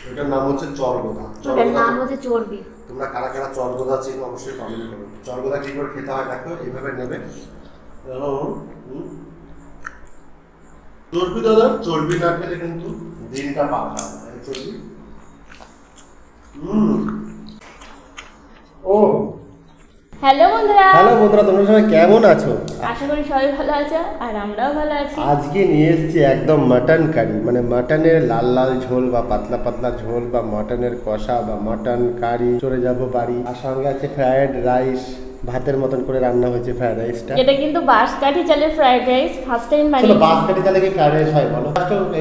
এটার নাম হচ্ছে চরগোদা। এটার নাম হচ্ছে চর্বি। তোমরা কারা কারা চরগোদা চিনো অবশ্যই কমেন্ট করো। চরগোদা কি করে খেতে হয় দেখো, এইভাবে নেবে। চর্বি দাদা, চর্বি না খেলে কিন্তু দিনটা পার হয় না। চর্বি ও হ্যালো বন্ধুরা, তোমরা সবাই কেমন আছো? আশা করি সবাই ভালো আছো আর আমরাও ভালো আছি। আজকে নিয়ে এসেছি একদম মাটন কারি, মানে মাটনের লাল লাল ঝোল বা পাতলা পাতলা ঝোল বা মাটনের কষা বা মাটন কারি। চলে যাবো বাড়ি। আর সঙ্গে আছে ফ্রাইড রাইস, ভাতের মতন করে রান্না হয়েছে ফ্রাইড রাইসটা। এটা কিন্তু বাঁশকাঠি চালের ফ্রাইড রাইস, ফার্স্ট টাইম বানিয়েছি। বাঁশকাঠি চালে কি ফ্রাইড রাইস হয় বলো?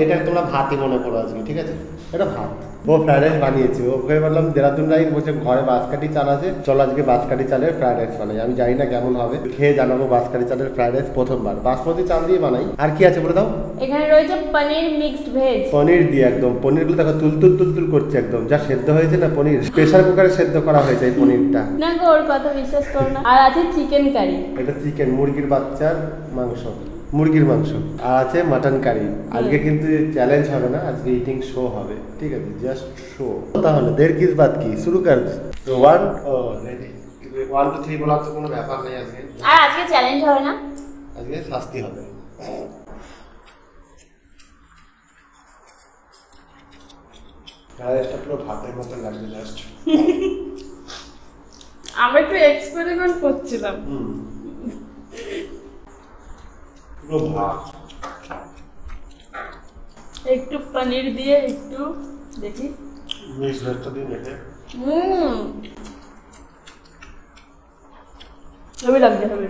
এটা তোমরা ভাতই মনে করো আজকে, ঠিক আছে? এটা ভাত। ও ফ্রাইড রাইস বানিয়েছে। ওকে বললাম দেরাদুন রাইস, বলছে ঘরে বাঁশকাঠি চাল আছে, চলো আজকে বাঁশকাঠি চালের ফ্রাইড রাইস বানাই। আমি জানি না কেমন হবে, খেয়ে জানাবো। বাঁশকাঠি চালের ফ্রাইড রাইস প্রথমবার বাসমতি চাল দিয়ে বানাই। আর কি আছে বলে দাও? এখানে রয়েছে পনির মিক্সড ভেজ। পনির দিয়ে একদম, পনিরগুলো দেখো তুলতুল তুলতুল করছে একদম, যা সেদ্ধ হয়েছে না পনির, প্রেসার কুকারে সেদ্ধ করা হয়েছে এই পনিরটা। না গো, ওর কথা বিশ্বাস করো না। আর আছে চিকেন কারি। এটা চিকেন, মুরগির বাচ্চার মাংস, মুরগির মাংস। আর আছে মাটন কারি। আজকে কিন্তু চ্যালেঞ্জ হবে না, আজকে ইটিং শো হবে, ঠিক আছে? Just show. তাহলে দের কিস বাত কি শুরু কর। তো 1 2 3 বলার তো কোনো ব্যাপার নেই আজকে। আর আজকে চ্যালেঞ্জ হবে না, আজকে শাস্তি হবে। রাইসটা পুরো ভাতের মতো লাগবে জাস্ট। আমরা একটু এক্সপেরিমেন্ট করছিলাম। পুরো ভাত। একটু পনির দিয়ে একটু দেখি, মিক্স ভেজটা দিয়ে মেখে হেভি লাগছে, হেভি।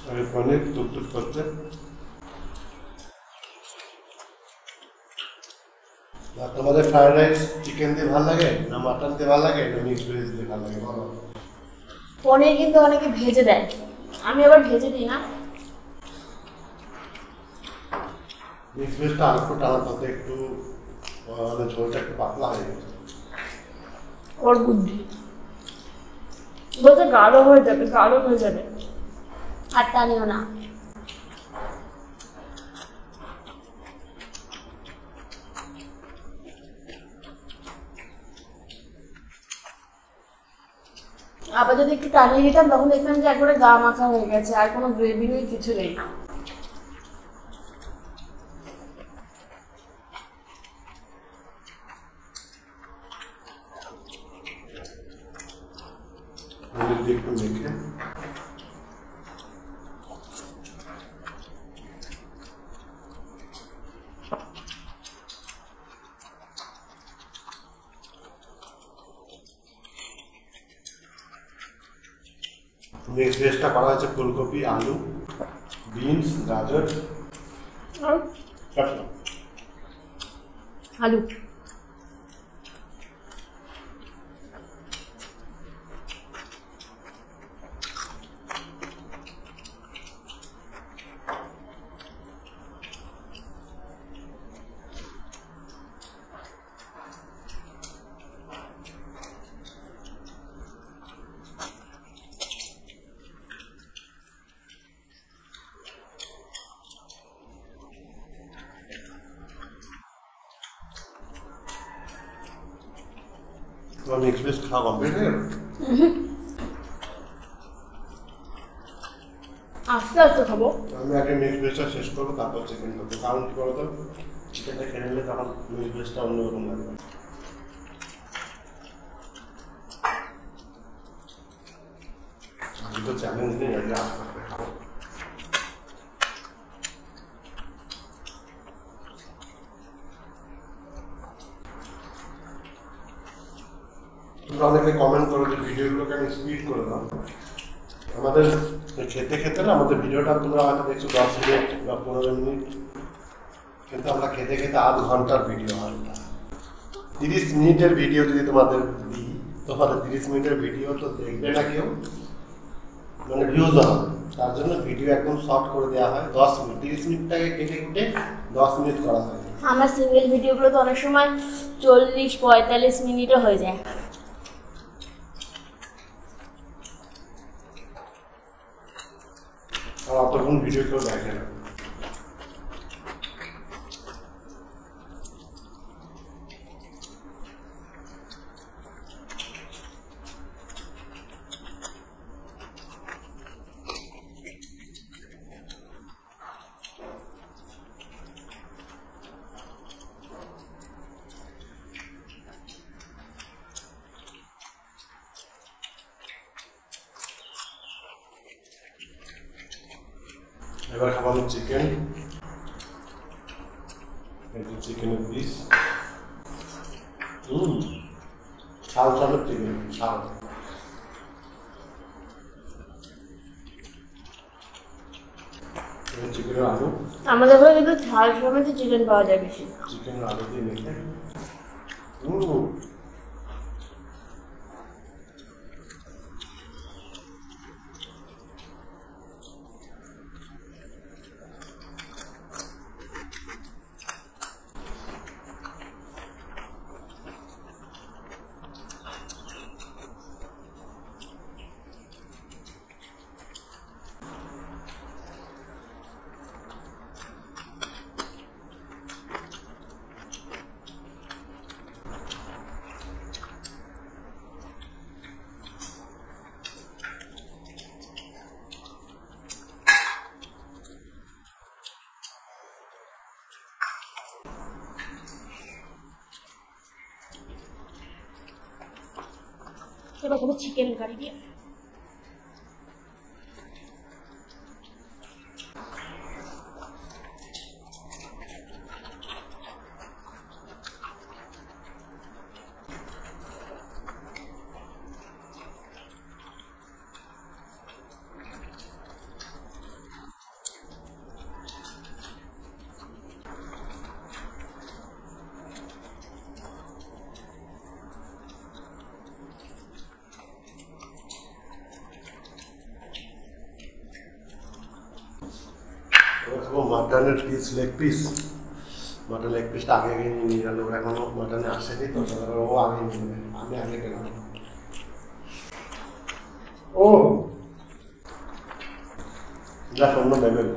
আর পনির টুকটুক করছে। আর তোমাদের ফ্রাইড রাইস চিকেন দিয়ে ভালো লাগে না মাটন দিয়ে ভালো লাগে না মিক্স ভেজ দিয়ে ভালো লাগে বলো? পনির কিন্তু অনেকে ভেজে দেয়, আমি আবার ভেজে দিই না। মিক্স ভেজটা আর একটু টানা থাকে, একটু মানে ঝোলটা একটু পাতলা হয়ে গেছে। ওর বুদ্ধি বলতে গাঢ় হয়ে যাবে, গাঢ় হয়ে যাবে, আর টানিও না। আবার যদি একটু টানিয়ে দিতাম তখন দেখলাম যে একবারে গা মাখা হয়ে গেছে, আর কোনো গ্রেভি নেই, কিছু নেই। একটু মেখে মিক্স ভেজটা করা হয়েছে ফুলকপি, আলু, বিনস, গাজর, আলু। তোমার মিক্স ভেজ খাওয়া কমপ্লিট হয়ে গেল? আস্তে আস্তে খাবো। আমি আগে মিক্স ভেজটা শেষ করবো, তারপর চিকেন খাবো। কারণ কি বলতো, চিকেনটা খেয়ে নিলে তখন মিক্স ভেজটা অন্যরকম লাগবে। আমি তো চ্যালেঞ্জ নেই, আগে আস্তে আস্তে খাবো। তোমরা অনেকে কমেন্ট করো যে ভিডিওগুলোকে আমি স্পিড করে দাও। আমাদের খেতে খেতে না, আমাদের ভিডিওটা তোমরা হয়তো দেখছো 10 মিনিট বা 15 মিনিট, কিন্তু আমরা খেতে খেতে আধ ঘন্টার ভিডিও হয়। 30 মিনিটের ভিডিও যদি তোমাদের দিই, তোমাদের 30 মিনিটের ভিডিও তো দেখবে না কেউ, মানে ভিউজ হবে। তার জন্য ভিডিও একদম শর্ট করে দেওয়া হয়। 10 মিনিট, 30 মিনিটটাকে কেটে কেটে 10 মিনিট করা হয়। আমার সিঙ্গেল ভিডিওগুলো তো অনেক সময় 40-45 মিনিটও হয়ে যায়। আর অত তখন ভিডিও কেউ দেখে না। এবার খাবো চিকেন, একটু চিকেনের পিস। ঝাল ঝালের চিকেন, ঝাল। চিকেনের আলু, আমাদের ঘরে কিন্তু ঝাল সমেত চিকেন পাওয়া যায় বেশি। চিকেনের আলু দিয়ে মেখে এবার কোনো চিকেন কারি দিয়ে মাটনের piece, leg piece. Mutton leg পিসটা আগে আগে নিয়ে গেল, এখনো মাটনে আসেনি তো, ও আগে নিয়ে নেবে, আমি আগে গেলাম। ও যা অন্য লেভেল।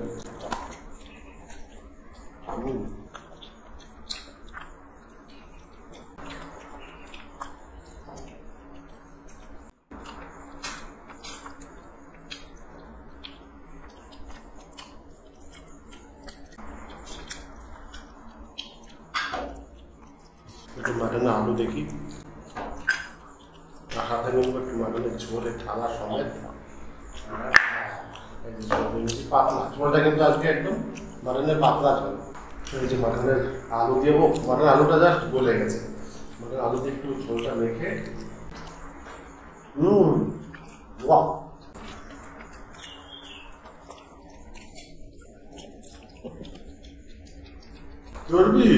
একটু মাটনের আলু দেখি, হাতে নেব একটু মাটনের ঝোলে ঠালা সমেত পাতলা ঝোলটা, কিন্তু আজকে একদম মাটনের পাতলা ঝোল। এই যে মাটনের আলু দিয়ে, মাটনের আলুটা জাস্ট গলে গেছে, মাটনের আলু দিয়ে একটু ঝোলটা মেখে বাহ। চর্বি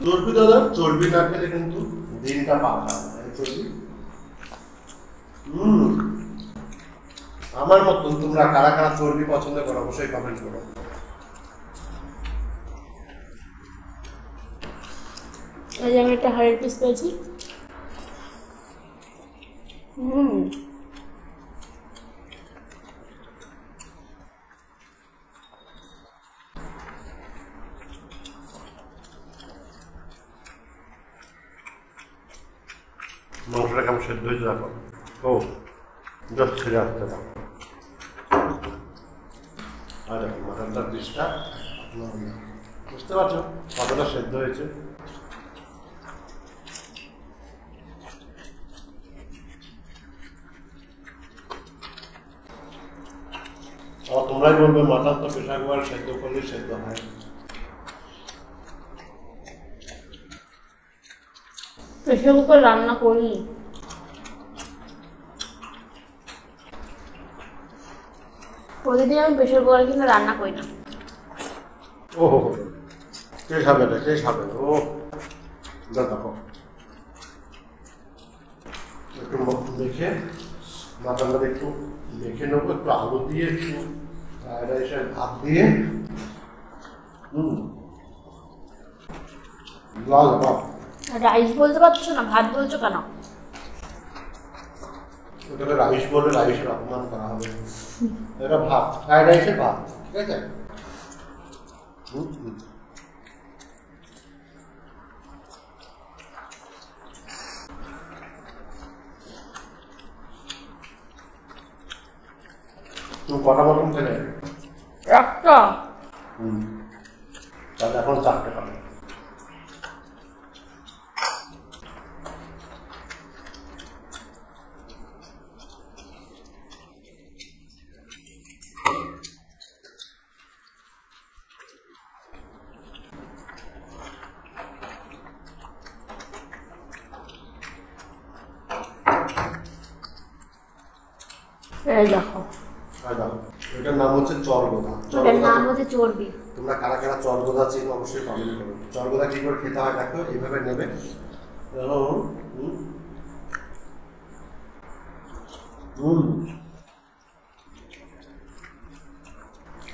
চর্বি দাদা, চর্বি না খেলে কিন্তু দিনটা পাকা চর্বি। আমার মতন তোমরা কারা কারা চর্বি পছন্দ করো অবশ্যই কমেন্ট করো। এই যে আমি একটা হাড়ের পিস পেয়েছি। মাংসটা কেমন সেদ্ধ হয়েছে দেখো। ও জাস্ট ছেড়ে আসতে দাও। আর দেখো মাটনটার পিসটা বুঝতে পারছো কতটা সেদ্ধ হয়েছে। আবার তোমরাই বলবে মাটন তো প্রেসার কুকারে সেদ্ধ করলেই সেদ্ধ হয়। প্রেসার কুকার রান্না করি, প্রতিদিন আমি প্রেসার কুকারে কিন্তু রান্না করি না। ও কে খাবে না, কে খাবে না। ও দেখো একটু দেখে মাটনটা একটু দেখে নেবো, একটু আলু দিয়ে, একটু ফ্রাইড রাইসের ভাত দিয়ে। লাল ভাত। রাইস বলতে পারছো না, ভাত বলছো কেন? ওটাকে রাইস বলে রাইসের অপমান করা হবে। এটা ভাত, ফ্রাইড রাইসের ভাত, ঠিক আছে? তুমি কটা মটন খেলে? একটা। তাহলে এখন 4টে খাবে। এই দেখো, এটার নাম হচ্ছে চরগোদা। এটার নাম হচ্ছে চর্বি। তোমরা কারা কারা চরগোদা চিনো অবশ্যই কমেন্ট করো। চরগোদা কি করে খেতে হয় দেখো, এইভাবে নেবে,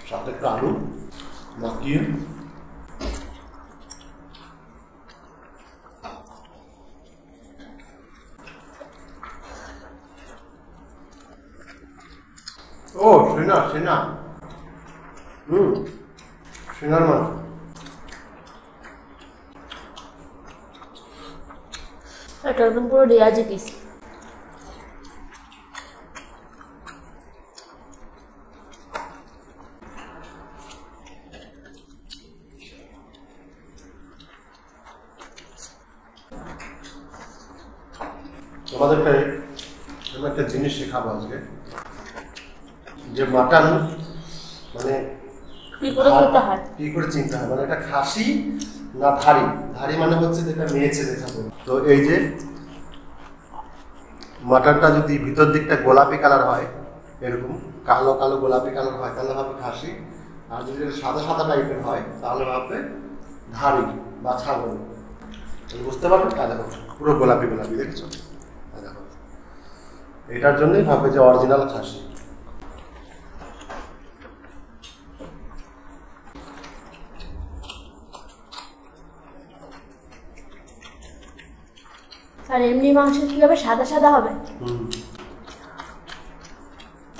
সাথে একটু আলু মাখিয়ে ও সেনা সেনা সেনার মাছ। এটা একদম পুরো রেয়াজি পিস। তোমাদেরকে আমি একটা জিনিস শেখাবো আজকে, যে মাটন মানে কি করে খেতে হয়, কি করে চিনতে হয়, মানে এটা খাসি না ধাড়ি। ধাড়ি মানে হচ্ছে যেটা মেয়ে ছেলে থাকে। তো এই যে মাটনটা যদি ভিতর দিকটা গোলাপি কালার হয়, এরকম কালো কালো গোলাপি কালার হয়, তাহলে ভাববে খাসি। আর যদি সাদা সাদা টাইপের হয় তাহলে ভাববে ধাড়ি বা ছাগল। বুঝতে পারবে? দেখো পুরো গোলাপি গোলাপি, দেখছো? দেখো এটার জন্যই ভাববে যে অরিজিনাল খাসি। আর এমনি মাংস কি হবে, সাদা সাদা হবে?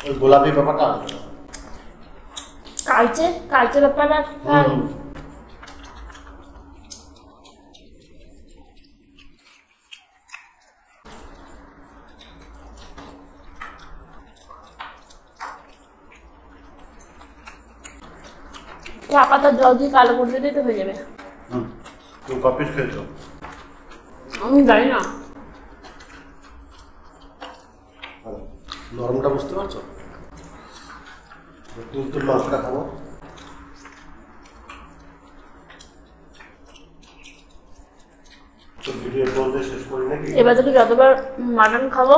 ওই গোলাপি ব্যাপারটা কালচে কালচে ব্যাপারটা চা পাতার জল দিয়ে কালো করে দিলেই তো হয়ে যাবে। তুমি কপিস খেয়েছো? আমি জানি না। নরমটা বুঝতে পারছো? তুই মাংসটা খাবো। ভিডিও বলতে শেষ করি নাকি? এবার থেকে যতবার মাটন খাবো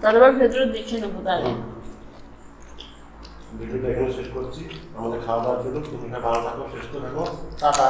ততবার ভেতরে দেখে নেবো। তাহলে ভিডিওটা এখানে শেষ করছি। আমাদের খাওয়া দাওয়ার জন্য তুমি ভালো থাকো, সুস্থ থাকো, টাটা।